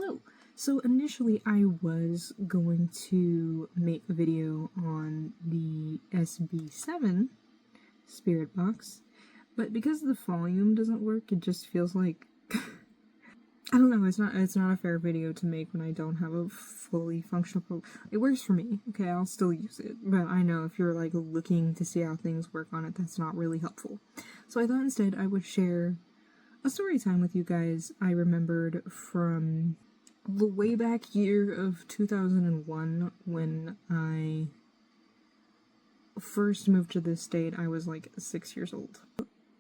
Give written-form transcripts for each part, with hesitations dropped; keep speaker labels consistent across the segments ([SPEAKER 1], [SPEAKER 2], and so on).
[SPEAKER 1] Hello! So initially I was going to make a video on the SB7 spirit box, but because the volume doesn't work, it just feels like I don't know, it's not a fair video to make when I don't have a fully functional It works for me, okay, I'll still use it, but I know if you're like looking to see how things work on it, that's not really helpful. So I thought instead I would share a story time with you guys I remembered from the way back year of 2001 when I first moved to this state. I was like 6 years old.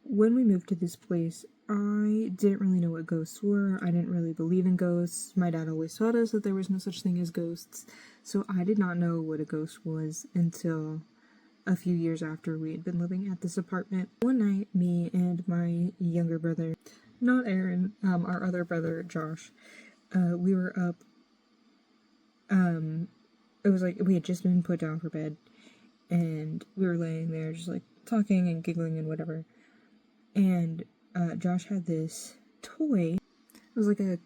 [SPEAKER 1] When we moved to this place, I didn't really know what ghosts were. I didn't really believe in ghosts. My dad always taught us that there was no such thing as ghosts, so I did not know what a ghost was until a few years after we had been living at this apartment. One night, me and my younger brother, not Aaron, our other brother, Josh, we were up, it was like we had just been put down for bed, and we were laying there just like talking and giggling and whatever, and Josh had this toy. It was like a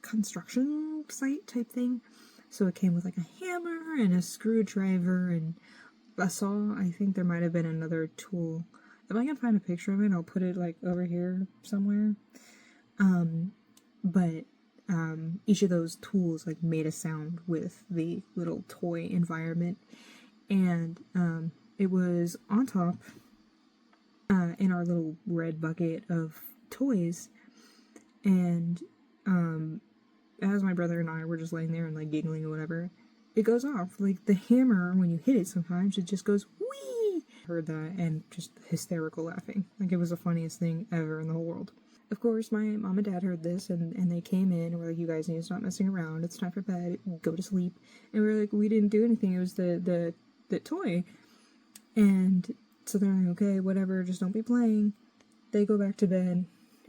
[SPEAKER 1] construction site type thing, so it came with like a hammer and a screwdriver and a saw. I think there might have been another tool. If I can find a picture of it, I'll put it like over here somewhere. But each of those tools like made a sound with the little toy environment, and it was on top in our little red bucket of toys, and as my brother and I were just laying there and like giggling or whatever, it goes off. Like the hammer, when you hit it sometimes, it just goes whee! Heard that and just hysterical laughing. Like it was the funniest thing ever in the whole world. Of course, my mom and dad heard this, and they came in and were like, you guys need to stop messing around. It's time for bed. Go to sleep. And we were like, we didn't do anything. It was the toy. And so they're like, okay, whatever, just don't be playing. They go back to bed,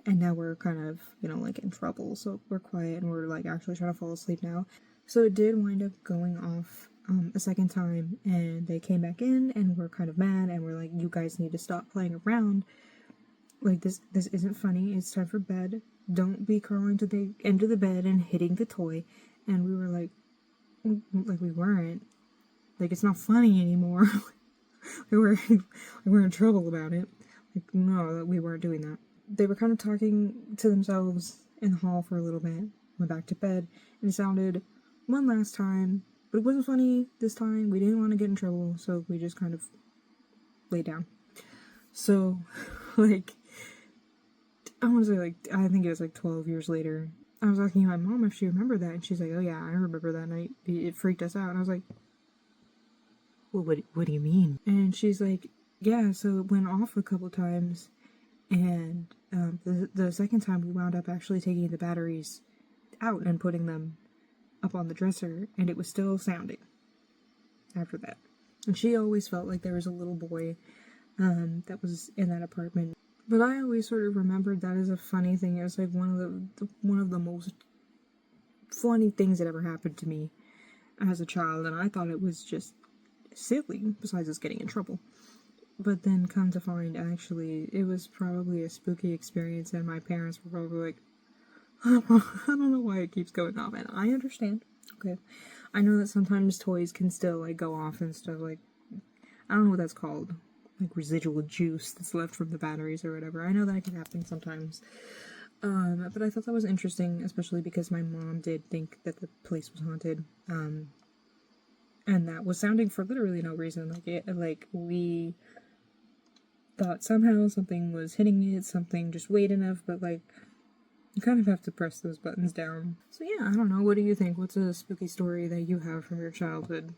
[SPEAKER 1] and now we're kind of, like in trouble. So we're quiet, and we're like actually trying to fall asleep now. So it did wind up going off a second time, and they came back in, and we're kind of mad, and we're like, you guys need to stop playing around. Like, this isn't funny. It's time for bed. Don't be crawling to the end of the bed and hitting the toy. And we were like we weren't. Like, it's not funny anymore. we were in trouble about it. Like, no, we weren't doing that. They were kind of talking to themselves in the hall for a little bit. Went back to bed, and it sounded one last time, but it wasn't funny this time. We didn't want to get in trouble, so we just kind of laid down. So, like, I want to say, I think it was 12 years later, I was asking my mom if she remembered that, and she's like, oh yeah, I remember that night. It freaked us out. And I was like, well, what do you mean? And she's like, yeah, so it went off a couple times, and the second time we wound up actually taking the batteries out and putting them up on the dresser, and it was still sounding after that. And she always felt like there was a little boy that was in that apartment. But I always sort of remembered that as a funny thing. It was like one of the most funny things that ever happened to me as a child, and I thought it was just silly, besides us getting in trouble. But then come to find, actually, it was probably a spooky experience, and my parents were probably like, I don't know why it keeps going off, and I understand. Okay. I know that sometimes toys can still, go off and stuff, I don't know what that's called. Residual juice that's left from the batteries or whatever. I know that can happen sometimes. But I thought that was interesting, especially because my mom did think that the place was haunted. And that was sounding for literally no reason. We thought somehow something was hitting it, something just weighed enough, but you kind of have to press those buttons down. So yeah, I don't know. What do you think? What's a spooky story that you have from your childhood?